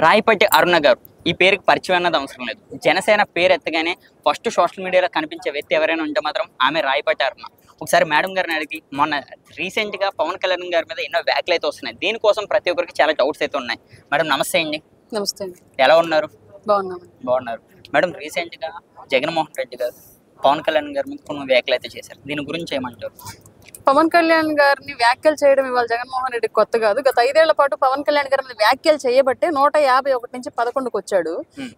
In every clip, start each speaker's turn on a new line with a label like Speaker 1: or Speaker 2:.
Speaker 1: రాయపాటి అరుణ గారు ఈ పేరుకి పరిచయం అన్నది అవసరం లేదు. జనసేన పేరు ఎత్తగానే ఫస్ట్ సోషల్ మీడియాలో కనిపించే వ్యక్తి ఎవరైనా ఉంటే మాత్రం ఆమె రాయపాటి అరుణ. ఒకసారి మేడం గారిని అడిగి, మొన్న రీసెంట్గా పవన్ కళ్యాణ్ గారి మీద ఎన్నో వ్యాఖ్యలు అయితే వస్తున్నాయి. దీనికోసం ప్రతి ఒక్కరికి చాలా డౌట్స్ అయితే ఉన్నాయి. మేడం నమస్తే అండి.
Speaker 2: నమస్తే అండి.
Speaker 1: ఎలా ఉన్నారు?
Speaker 2: బాగున్నారు
Speaker 1: మేడం, రీసెంట్గా జగన్మోహన్ రెడ్డి గారు పవన్ కళ్యాణ్ గారి మీద కొన్ని వ్యాఖ్యలు అయితే చేశారు. దీని గురించి ఏమంటారు?
Speaker 2: పవన్ కళ్యాణ్ గారిని వ్యాఖ్యలు చేయడం ఇవాళ జగన్మోహన్ రెడ్డి కొత్త కాదు. గత 5 ఏళ్ల పాటు పవన్ కళ్యాణ్ గారి మీద వ్యాఖ్యలు చేయబట్టే 151 నుంచి 11కు వచ్చాడు.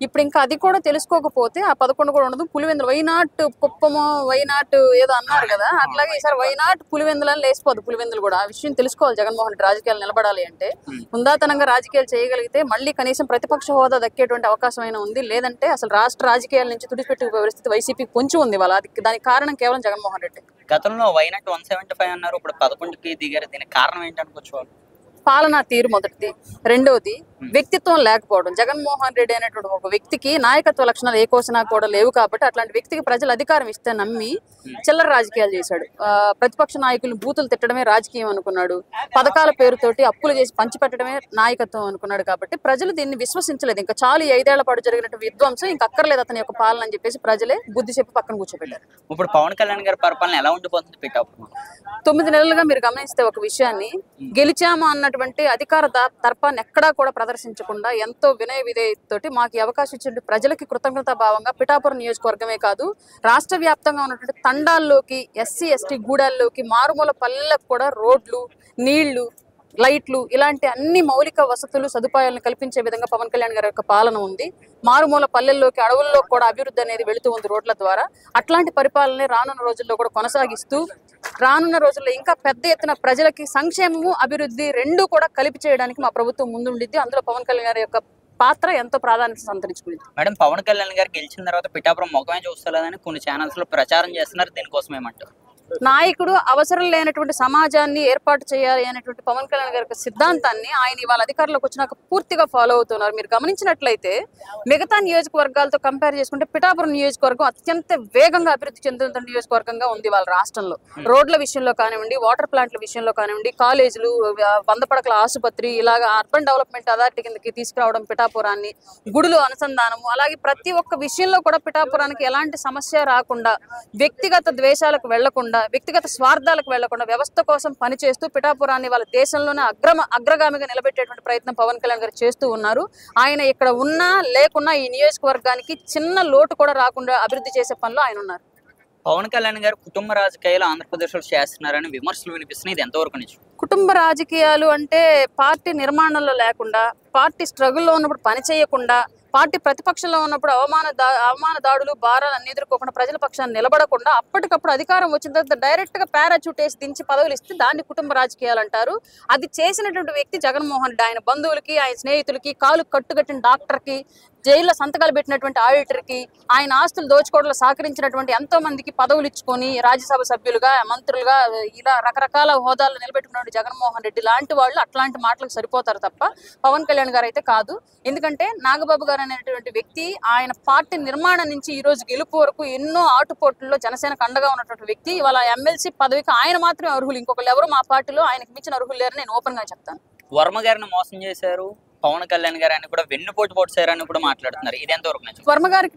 Speaker 2: ఇప్పుడు ఇంకా అది కూడా తెలుసుకోకపోతే ఆ 11 కూడా ఉండదు. పులివెందులు వైనాట్ కుప్పము వైనాట్ ఏదో అన్నారు కదా, అట్లాగే ఈసారి వైనాట్ పులివెందులు అని లేసిపోదు. పులివెందులు కూడా ఆ విషయం తెలుసుకోవాలి. జగన్మోహన్ రెడ్డి రాజకీయాలు నిలబడాలి అంటే హుందాతనంగా రాజకీయాలు చేయగలిగితే మళ్ళీ కనీసం ప్రతిపక్ష హోదా దక్కేటువంటి అవకాశం అయినా ఉంది. లేదంటే అసలు రాష్ట్ర రాజకీయాల నుంచి తుడిచిపెట్టే పరిస్థితి వైసీపీకి పొంచి ఉంది. వాళ్ళ దానికి కారణం కేవలం జగన్మోహన్ రెడ్డి.
Speaker 1: గతంలో వైనాట్ 175 అన్నారు, ఇప్పుడు 11కి దిగారు. దీనికి కారణం ఏంటనుకోవచ్చు?
Speaker 2: పాలనా తీరు మొదటిది. రెండోది వ్యక్తిత్వం లేకపోవడం. జగన్మోహన్ రెడ్డి అనేటువంటి ఒక వ్యక్తికి నాయకత్వ లక్షణాలు ఏ కోసినా కూడా లేవు. కాబట్టి అట్లాంటి వ్యక్తికి ప్రజలు అధికారం ఇస్తే నమ్మి చిల్లర రాజకీయాలు చేశాడు. ప్రతిపక్ష నాయకులు బూతులు తిట్టడమే రాజకీయం అనుకున్నాడు. పథకాల పేరుతోటి అప్పులు చేసి పంచిపెట్టడమే నాయకత్వం అనుకున్నాడు. కాబట్టి ప్రజలు దీన్ని విశ్వసించలేదు. ఇంకా చాలు 5 ఏళ్ల పాటు జరిగినట్టు విధ్వంసం ఇంకా అక్కర్లేదు అతని యొక్క పాలన అని చెప్పేసి ప్రజలే బుద్ధి చెప్పి పక్కన కూర్చోబెట్టారు.
Speaker 1: ఇప్పుడు పవన్ కళ్యాణ్ గారి పరిపాలన ఎలా ఉండిపోతుంది? పిఠాపురం
Speaker 2: 9 నెలలుగా మీరు గమనిస్తే ఒక విషయాన్ని, గెలిచాము అన్నటువంటి అధికార తర్పాన్ని ఎక్కడా కూడా ప్రదర్శించకుండా ఎంతో వినయ విధేయతతోటి మాకు అవకాశం ఇచ్చిన ప్రజలకి కృతజ్ఞతా భావంగా పిఠాపురం నియోజకవర్గమే కాదు రాష్ట్ర వ్యాప్తంగా ఉన్నటువంటి తండాల్లోకి, ఎస్సీ ఎస్టీ గూడాల్లోకి, మారుమూల పల్లెలకు కూడా రోడ్లు, నీళ్లు, లైట్లు ఇలాంటి అన్ని మౌలిక వసతులు సదుపాయాలను కల్పించే విధంగా పవన్ కళ్యాణ్ గారి యొక్క పాలన ఉంది. మారుమూల పల్లెల్లోకి, అడవుల్లో కూడా అభివృద్ధి అనేది వెళుతూ ఉంది రోడ్ల ద్వారా. అట్లాంటి పరిపాలన రానున్న రోజుల్లో కూడా కొనసాగిస్తూ రానున్న రోజుల్లో ఇంకా పెద్ద ఎత్తున ప్రజలకి సంక్షేమము, అభివృద్ధి రెండూ కూడా కలిపి చేయడానికి మా ప్రభుత్వం ముందుండిద్ది. అందులో పవన్ కళ్యాణ్ గారి యొక్క పాత్ర ఎంతో ప్రాధాన్యత సంతరించుకుంది.
Speaker 1: మేడం, పవన్ కళ్యాణ్ గారు గెలిచిన తర్వాత పిఠాపురం ముఖమే చూస్తలేదని కొన్ని ఛానల్స్ లో ప్రచారం చేస్తున్నారు. దీనికోసం ఏమంటారు?
Speaker 2: నాయకుడు అవసరం లేనటువంటి సమాజాన్ని ఏర్పాటు చేయాలి అనేటువంటి పవన్ కళ్యాణ్ గారి సిద్ధాంతాన్ని ఆయన ఇవాళ అధికారంలోకి వచ్చినాక పూర్తిగా ఫాలో అవుతున్నారు. మీరు గమనించినట్లయితే మిగతా నియోజకవర్గాలతో కంపేర్ చేసుకుంటే పిఠాపురం నియోజకవర్గం అత్యంత వేగంగా అభివృద్ధి చెందుతున్న నియోజకవర్గంగా ఉంది వాళ్ళ రాష్ట్రంలో. రోడ్ల విషయంలో కానివ్వండి, వాటర్ ప్లాంట్ల విషయంలో కానివ్వండి, కాలేజీలు, 100 పడకల ఆసుపత్రి, ఇలాగ అర్బన్ డెవలప్మెంట్ అథారిటీ కిందకి తీసుకురావడం పిఠాపురాన్ని, గుడులు అనుసంధానము, అలాగే ప్రతి ఒక్క విషయంలో కూడా పిఠాపురానికి ఎలాంటి సమస్య రాకుండా, వ్యక్తిగత ద్వేషాలకు వెళ్లకుండా, వ్యక్తిగత స్వార్థాలకు వెళ్లకుండా వ్యవస్థ కోసం పనిచేస్తూ పిఠాపురాన్ని వాళ్ళ దేశంలోనే అగ్రగామిగా నిలబెట్టేటువంటి ప్రయత్నం పవన్ కళ్యాణ్ గారు చేస్తూ ఉన్నారు. ఆయన ఇక్కడ ఉన్నా లేకున్నా ఈ నియోజకవర్గానికి చిన్న లోటు కూడా రాకుండా అభివృద్ధి చేసే పనిలో ఆయన ఉన్నారు.
Speaker 1: పవన్ కళ్యాణ్ గారు కుటుంబ రాజకీయాలు ఆంధ్రప్రదేశ్లో చేస్తున్నారని విమర్శలు వినిపిస్తున్నాయి. ఇది ఎంతవరకు నిజం?
Speaker 2: కుటుంబ రాజకీయాలు అంటే పార్టీ నిర్మాణంలో లేకుండా, పార్టీ స్ట్రగుల్లో ఉన్నప్పుడు పని చేయకుండా, పార్టీ ప్రతిపక్షంలో ఉన్నప్పుడు అవమాన దాడులు, భారాలన్నీ ఎదుర్కోకుండా, ప్రజల పక్షాన్ని నిలబడకుండా అప్పటికప్పుడు అధికారం వచ్చిన తర్వాత డైరెక్ట్ గా పారాచూట్ వేసి దించి పదవులు ఇస్తే దాన్ని కుటుంబ రాజకీయాలు అంటారు. అది చేసినటువంటి వ్యక్తి జగన్మోహన్ రెడ్డి. ఆయన బంధువులకి, ఆయన స్నేహితులకి, కాలు కట్టుకట్టిన డాక్టర్కి, జైల్లో సంతకాలు పెట్టినటువంటి ఆడిటర్కి, ఆయన ఆస్తులు దోచుకోవడంలో సహకరించినటువంటి ఎంతో మందికి పదవులు ఇచ్చుకొని రాజ్యసభ సభ్యులుగా, మంత్రులుగా, ఇలా రకరకాల హోదాలు నిలబెట్టుకున్న జగన్మోహన్ రెడ్డి లాంటి వాళ్ళు అట్లాంటి మాటలకు సరిపోతారు తప్ప పవన్ కళ్యాణ్ గారు అయితే కాదు. ఎందుకంటే నాగబాబు గారు అనేటువంటి వ్యక్తి ఆయన పార్టీ నిర్మాణం నుంచి ఈ రోజు గెలుపు వరకు ఎన్నో ఆటుపోట్లలో జనసేనకు అండగా ఉన్నటువంటి వ్యక్తి. ఇవాళ ఎమ్మెల్సీ పదవికి ఆయన మాత్రమే అర్హులు, ఇంకొకరు ఎవరు మా పార్టీలో ఆయనకు మించిన అర్హులు లేరని నేను ఓపెన్ గా చెప్తాను.
Speaker 1: వర్మ గారిని మోసం చేశారు, పవన్ కళ్యాణ్ గారు అని కూడా వెన్నుపోటు పొడిచారని కూడా మాట్లాడుతున్నారు. ఇది ఎంతవరకు నిజం?
Speaker 2: వర్మ గారికి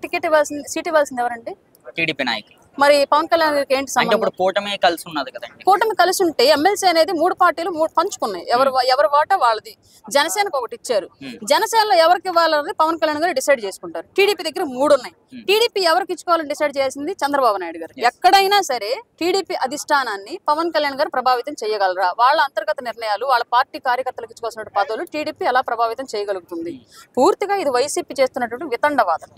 Speaker 2: సీట్ ఇవ్వాల్సింది ఎవరండి?
Speaker 1: టీడీపీ నాయకులు.
Speaker 2: మరి పవన్ కళ్యాణ్ గారికి ఏంటి సంబంధం?
Speaker 1: కూటమి కలిసి ఉన్నది కదండి.
Speaker 2: కూటమి కలిసి ఉంటే ఎమ్మెల్సీ అనేది 3 పార్టీలు పంచుకున్నాయి. ఎవరి వాటా వాళ్ళది. జనసేనకు ఒకటి ఇచ్చారు. జనసేనలో ఎవరికి ఇవ్వాలన్నది పవన్ కళ్యాణ్ గారు డిసైడ్ చేసుకుంటారు. టీడీపీ దగ్గర 3 ఉన్నాయి. టీడీపీ ఎవరికి ఇచ్చుకోవాలని డిసైడ్ చేసింది చంద్రబాబు నాయుడు గారు. ఎక్కడైనా సరే టీడీపీ అధిష్టానాన్ని పవన్ కళ్యాణ్ గారు ప్రభావితం చేయగలరా? వాళ్ళ అంతర్గత నిర్ణయాలు, వాళ్ళ పార్టీ కార్యకర్తలకు ఇచ్చుకోవాల్సిన పదవులు టీడీపీ ఎలా ప్రభావితం చేయగలుగుతుంది? పూర్తిగా ఇది వైసీపీ చేస్తున్నటువంటి వితండవాదం.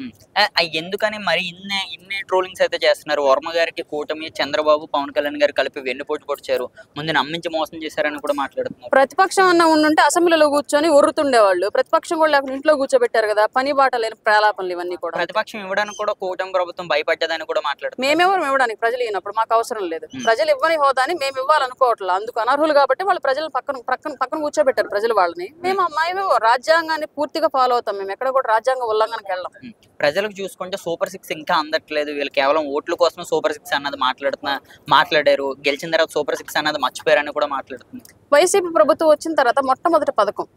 Speaker 1: ఎందుకని మరి ఇన్ని ట్రోలింగ్స్ అయితే చేస్తున్నారు? వర్మ గారికి కూటమి, చంద్రబాబు, పవన్ కళ్యాణ్ గారు కలిపి వెన్నుపోటు పొడిచారు, ముందు నమ్మించి మోసం చేశారని కూడా మాట్లాడుతున్నారు.
Speaker 2: ప్రతిపక్షం అన్న ఉండుంటే అసెంబ్లీలో కూర్చొని ఒర్రుతుండేవాళ్ళు. ప్రతిపక్షం కూడా లేకుండా ఇంట్లో కూర్చోబెట్టారు కదా, పని బాట లేని ప్రలాపనలు ఇవన్నీ కూడా.
Speaker 1: ప్రతిపక్షం ఇవ్వడానికి కూడా కూటమి ప్రభుత్వం భయపడ్డదని కూడా మాట్లాడుతున్నారు.
Speaker 2: మేమెవరు ఇవ్వడానికి? ప్రజలు ఇవ్వనప్పుడు మాకు అవసరం లేదు. ప్రజలు ఇవ్వని హోదాని మేము ఇవ్వాలనుకోవట్లేదు. అందుకు అనర్హులు కాబట్టి వాళ్ళు ప్రజలు పక్కన కూర్చోబెట్టారు ప్రజలు వాళ్ళని. మేము రాజ్యాంగాన్ని పూర్తిగా ఫాలో అవుతాం. మేము ఎక్కడ కూడా రాజ్యాంగ ఉల్లంఘనకి వెళ్ళాం.
Speaker 1: ప్రజలకు చూసుకుంటే సూపర్ 6 ఇంకా అందట్లేదు. వీళ్ళు కేవలం ఓట్ల కోసం సూపర్ 6 అన్నది మాట్లాడారు. గెలిచిన తర్వాత సూపర్ 6 అన్నది మర్చిపోయారని కూడా మాట్లాడుతున్నారు.
Speaker 2: వైసీపీ ప్రభుత్వం వచ్చిన తర్వాత మొట్టమొదటి పథకం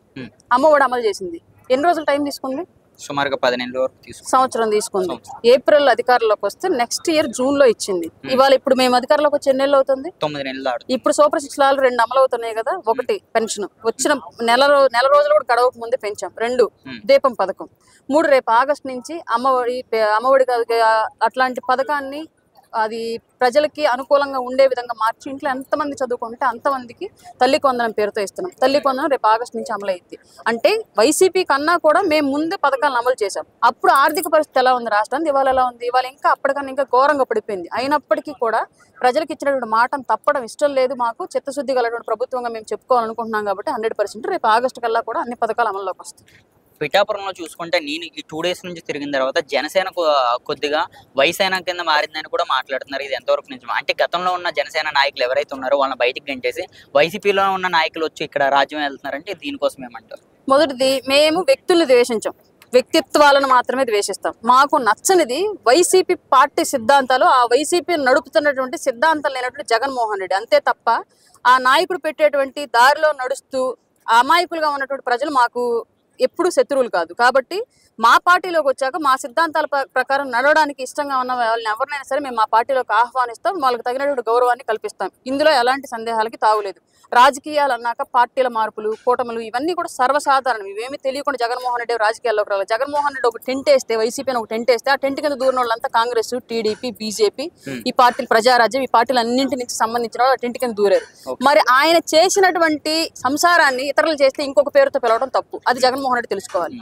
Speaker 2: అమ్మఒడి అమలు చేసింది. ఎన్ని రోజులు టైం తీసుకుంది?
Speaker 1: సుమారుగా 10 నెలల వరకు తీసుకుంది.
Speaker 2: సంవత్సరం తీసుకుంది. ఏప్రిల్ అధికారంలోకి వస్తే నెక్స్ట్ ఇయర్ జూన్ లో ఇచ్చింది. ఇవాళ ఇప్పుడు మేము అధికారంలోకి వచ్చి ఎన్ని నెలలు అవుతుంది?
Speaker 1: 9 నెలలు దాడుతుంది.
Speaker 2: ఇప్పుడు సూపర్ 6 లాలు 2 అమలు అవుతున్నాయి కదా. ఒకటి పెన్షన్ వచ్చిన నెల రోజులు కూడా గడవక ముందే పెంచాం. 2 దీపం పథకం. 3 రేపు ఆగస్టు నుంచి అమ్మఒడి అట్లాంటి పథకాన్ని అది ప్రజలకి అనుకూలంగా ఉండే విధంగా మార్చి ఇంట్లో ఎంతమంది చదువుకుంటే అంతమందికి తల్లికి వందనం పేరుతో ఇస్తున్నాం. తల్లికి వందనం రేపు ఆగస్టు నుంచి అమలు అయింది. అంటే వైసీపీ కన్నా కూడా మేము ముందే పథకాలను అమలు చేశాం. అప్పుడు ఆర్థిక పరిస్థితి ఎలా ఉంది రాష్ట్రానికి, ఇవాళ ఎలా ఉంది? ఇవాళ ఇంకా అప్పటికన్నా ఇంకా ఘోరంగా పడిపోయింది. అయినప్పటికీ కూడా ప్రజలకు ఇచ్చినటువంటి మాటను తప్పడం ఇష్టం లేదు. మాకు చిత్తశుద్ధి గలటువంటి ప్రభుత్వంగా మేము చెప్పుకోవాలనుకుంటున్నాం కాబట్టి 100% రేపు ఆగస్టు కల్లా కూడా అన్ని పథకాలు అమల్లోకి వస్తాయి.
Speaker 1: పిఠాపురంలో చూసుకుంటే నేను ఈ 2 డేస్ నుంచి తిరిగిన తర్వాత జనసేన కొద్దిగా వైసేన కింద మారిందని కూడా మాట్లాడుతున్నారు. ఇది ఎంతవరకు నిజం? అంటే గతంలో ఉన్న జనసేన నాయకులు ఎవరైతే ఉన్నారో వాళ్ళని బయటికి గంటేసి వైసీపీలో ఉన్న నాయకులు వచ్చి ఇక్కడ రాజ్యం వెళ్తున్నారంటే దీనికోసం ఏమంటారు?
Speaker 2: మొదటిది, మేము వ్యక్తుల్ని ద్వేషించాం, వ్యక్తిత్వాలను మాత్రమే ద్వేషిస్తాం. మాకు నచ్చనిది వైసీపీ పార్టీ సిద్ధాంతాలు, ఆ వైసీపీ నడుపుతున్నటువంటి సిద్ధాంతాలు లేనటువంటి జగన్మోహన్ రెడ్డి. అంతే తప్ప ఆ నాయకుడు పెట్టేటువంటి దారిలో నడుస్తూ అమాయకులుగా ఉన్నటువంటి ప్రజలు మాకు ఎప్పుడు శత్రువులు కాదు. కాబట్టి మా పార్టీలోకి వచ్చాక మా సిద్ధాంతాల ప్రకారం నడవడానికి ఇష్టంగా ఉన్న వాళ్ళని ఎవరినైనా సరే మేము మా పార్టీలోకి ఆహ్వానిస్తాం, వాళ్ళకి తగినటువంటి గౌరవాన్ని కల్పిస్తాం. ఇందులో ఎలాంటి సందేహాలకి తావులేదు. రాజకీయాలు అన్నాక పార్టీల మార్పులు, కూటములు ఇవన్నీ కూడా సర్వసాధారణం. ఇవేమీ తెలియకుండా జగన్మోహన్ రెడ్డి రాజకీయాల్లోకి రావాలి. జగన్మోహన్ రెడ్డి ఒక టెంట్ వేస్తే, వైసీపీని ఒక టెంట్ వేస్తే ఆ టెంట్ కింద దూరిన వాళ్ళంతా కాంగ్రెస్, టీడీపీ, బీజేపీ, ఈ పార్టీలు, ప్రజారాజ్యం, ఈ పార్టీలు అన్నింటి నుంచి సంబంధించిన వాళ్ళు టెంట్ కింద దూరారు. మరి ఆయన చేసినటువంటి సంసారాన్ని ఇతరులు చేస్తే ఇంకొక పేరుతో పిలవడం తప్పు. అది జగన్మోహన్ రెడ్డి తెలుసుకోవాలి.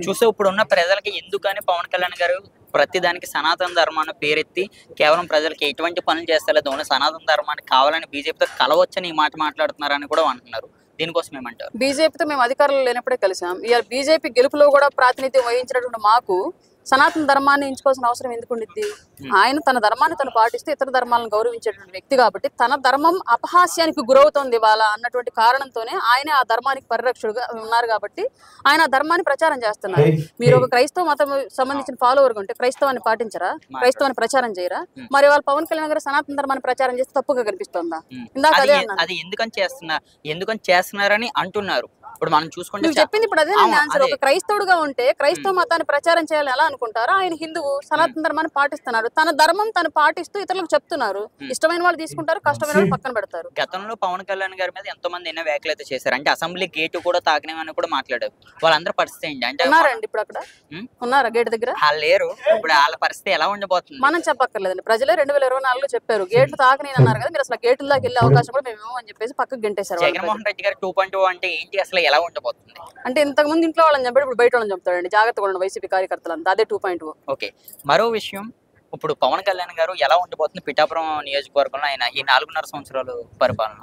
Speaker 1: చూస్తే ఇప్పుడు ఉన్న ప్రజలకి ఎందుకని పవన్ కళ్యాణ్ గారు ప్రతిదానికి సనాతన ధర్మాన్ని పేరెత్తి కేవలం ప్రజలకి ఎటువంటి పనులు చేస్తలేదు, ఓన్లీ సనాతన ధర్మాన్ని కావాలని బీజేపీతో కలవచ్చని ఈ మాట మాట్లాడుతున్నారని కూడా అంటున్నారు. దీనికోసం ఏమంటారు?
Speaker 2: బీజేపీతో మేము అధికారంలో లేనప్పుడే కలిసాం. ఇవాళ బీజేపీ గెలుపులో కూడా ప్రాతినిధ్యం వహించినటువంటి మాకు సనాతన ధర్మాన్ని ఎంచుకోవాల్సిన అవసరం ఎందుకు ఉండిద్ది? ఆయన తన ధర్మాన్ని తను పాటిస్తూ ఇతర ధర్మాలను గౌరవించేటువంటి వ్యక్తి కాబట్టి తన ధర్మం అపహాస్యానికి గురవుతోంది ఇవాళ అన్నటువంటి కారణంతోనే ఆయన ఆ ధర్మానికి పరిరక్షకుడుగా ఉన్నారు కాబట్టి ఆయన ఆ ధర్మాన్ని ప్రచారం చేస్తున్నారు. మీరు ఒక క్రైస్తవ మతం సంబంధించిన ఫాలోవర్ ఉంటే క్రైస్తవాన్ని పాటించరా? క్రైస్తవాన్ని ప్రచారం చేయరా? మరి వాళ్ళు పవన్ కళ్యాణ్ గారు సనాతన ధర్మాన్ని ప్రచారం చేస్తే తప్పుగా కనిపిస్తుందా? ఇందాక
Speaker 1: అది ఎందుకని చేస్తున్నారని అంటున్నారు. ఇప్పుడు మనం చూసుకుంటే
Speaker 2: చెప్పింది ఇప్పుడు అదే ఆన్సర్. ఒక క్రైస్తవుడుగా ఉంటే క్రైస్తవ మతాన్ని ప్రచారం చేయాలని ఎలా అనుకుంటారు? ఆయన హిందువు, సనాతన ధర్మాన్ని పాటిస్తున్నారు. తన ధర్మం తను పాటిస్తూ ఇతరులకు చెప్తున్నారు. ఇష్టమైన వాళ్ళు తీసుకుంటారు, కష్టమైన వాళ్ళు పక్కన పెడతారు.
Speaker 1: గతంలో పవన్ కళ్యాణ్ గారి మీద ఎంతో మంది ఎన్నో వ్యాఖ్యలు అయితే చేశారు. అంటే అసెంబ్లీ గేటు కూడా తాకినామని కూడా మాట్లాడారు. వాళ్ళందరూ పరిస్థితి ఏంటి? అంటే
Speaker 2: ఉన్నారండి ఇప్పుడు అక్కడ ఉన్నారా గేట్ దగ్గర?
Speaker 1: వాళ్ళు లేరు. ఇప్పుడు వాళ్ళ పరిస్థితి ఎలా ఉండబోతుంది?
Speaker 2: మనం చెప్పక్కర్లేదండి. ప్రజలే 2024లో చెప్పారు గేట్లు తాకని అన్నారు కదా. మీరు అసలు గేట్ల దాకా వెళ్ళే అవకాశం కూడా మేము అని చెప్పేసి పక్కకు గంటేశారు.
Speaker 1: జగన్మోహన్ రెడ్డి గారు 2.0 అంటే ఏంటి, అసలు ఎలా ఉండబోతుంది?
Speaker 2: అంటే ఇంతకు ముందు ఇంట్లో వాళ్ళని చంపాడు, ఇప్పుడు బయట వాళ్ళని చంపుతాడండి. జాగ్రత్తగా ఉండండి వైసీపీ కార్యకర్తలంతా. అదే 2.0.
Speaker 1: ఓకే, మరో విషయం, ఇప్పుడు పవన్ కళ్యాణ్ గారు ఎలా ఉండబోతుంది పిఠాపురం నియోజకవర్గంలో ఆయన ఈ 4.5 సంవత్సరాలు పరిపాలన?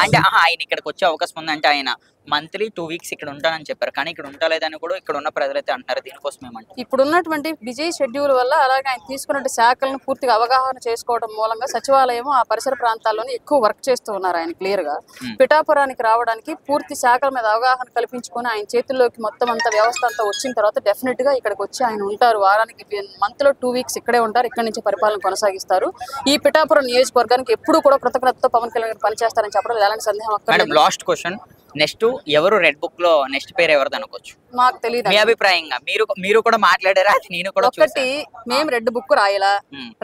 Speaker 1: అంటే ఆయన ఇక్కడికి వచ్చే అవకాశం ఉంది. అంటే ఆయన మంత్లీ 2 వీక్స్ ఇక్కడ ఉంటానని చెప్పారు, కానీ ఇక్కడ ఉండలేదని కూడా ఇక్కడ ఉన్న ప్రజలైతే అంటున్నారు. దీనికోసం ఏమంటారు?
Speaker 2: ఇప్పుడు ఉన్నటువంటి బిజీ షెడ్యూల్ వల్ల, అలాగే ఆయన తీసుకున్న శాఖలను పూర్తిగా అవగాహన చేసుకోవడం మూలంగా సచివాలయం ఆ పరిసర ప్రాంతాల్లోనే ఎక్కువ వర్క్ చేస్తూ ఉన్నారు. ఆయన క్లియర్ గా పిఠాపురానికి రావడానికి పూర్తి శాఖల మీద అవగాహన కల్పించుకొని ఆయన చేతుల్లోకి మొత్తం అంత వ్యవస్థ అంతా వచ్చిన తర్వాత డెఫినెట్ గా ఇక్కడికి వచ్చి ఆయన ఉంటారు. వారానికి మంత్ లో 2 వీక్స్ ఇక్కడే ఉంటారు. ఇక్కడ నుంచి పరిపాలన కొనసాగిస్తారు. ఈ పిఠాపురం నియోజకవర్గానికి ఎప్పుడు కూడా కృతజ్ఞతతో పవన్ కళ్యాణ్ గారు పనిచేస్తారని చెప్పడం ఎలాంటి సందేహం అక్కడ.
Speaker 1: లాస్ట్ క్వశ్చన్, నెక్స్ట్ ఎవరు రెడ్ బుక్ లో నెక్స్ట్ పేరు ఎవరిది అనుకోవచ్చు?
Speaker 2: మాకు తెలియదు.
Speaker 1: మీ అభిప్రాయంగా మీరు కూడా మాట్లాడారా? అది నేను కూడా
Speaker 2: ఒకటి, మేము రెడ్ బుక్ రాయలా.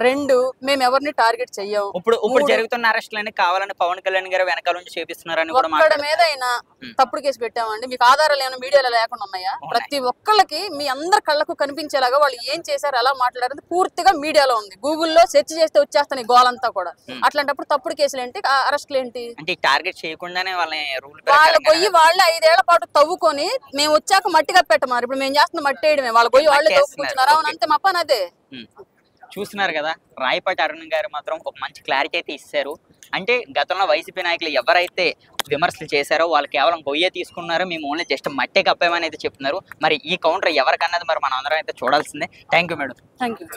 Speaker 2: 2, మేము ఎవరిని టార్గెట్ చెయ్యం.
Speaker 1: ఇప్పుడు జరుగుతున్న అరెస్టులని కావాలని పవన్ కళ్యాణ్ గారు వెనకాల నుంచి చేపిస్తున్నారని కూడా
Speaker 2: ఒక్కడ మీద అయినా తప్పుడు కేసు పెట్టామండి. మీకు ఆధారాలు ఏమైనా మీడియాలో లేకుండా ఉన్నాయా? ప్రతి ఒక్కళ్ళకి మీ అందరి కళ్ళకు కనిపించేలాగా వాళ్ళు ఏం చేశారు, ఎలా మాట్లాడారు పూర్తిగా మీడియాలో ఉంది. గూగుల్లో సెర్చ్ చేస్తే వచ్చేస్తాను ఈ గోలంతా కూడా. అట్లాంటప్పుడు తప్పుడు కేసులు ఏంటి, అరెస్టులు ఏంటి?
Speaker 1: అంటే టార్గెట్ చేయకుండానే వాళ్ళని రూల్
Speaker 2: గొయ్యి వాళ్ళే 5 ఏళ్ల పాటు తవ్వుకొని మేము వచ్చాక మట్టిగా పెట్టమారు. ఇప్పుడు మేము చేస్తున్న మట్టి వేయడమే, వాళ్ళ గొయ్యి వాళ్ళే తవ్వుకుంటున్నారు. అవునంతే మా పని అదే.
Speaker 1: చూస్తున్నారు కదా, రాయపాటి అరుణ్ గారు మాత్రం ఒక మంచి క్లారిటీ అయితే ఇస్తారు. అంటే గతంలో వైసీపీ నాయకులు ఎవరైతే విమర్శలు చేశారో వాళ్ళు కేవలం గొయ్యే తీసుకున్నారో, మేము ఓన్లీ జస్ట్ మట్టే కప్పామని అయితే చెప్తున్నారు. మరి ఈ కౌంటర్ ఎవరికన్నది మరి మనం అందరం అయితే చూడాల్సిందే. Thank you madam.
Speaker 2: Thank you.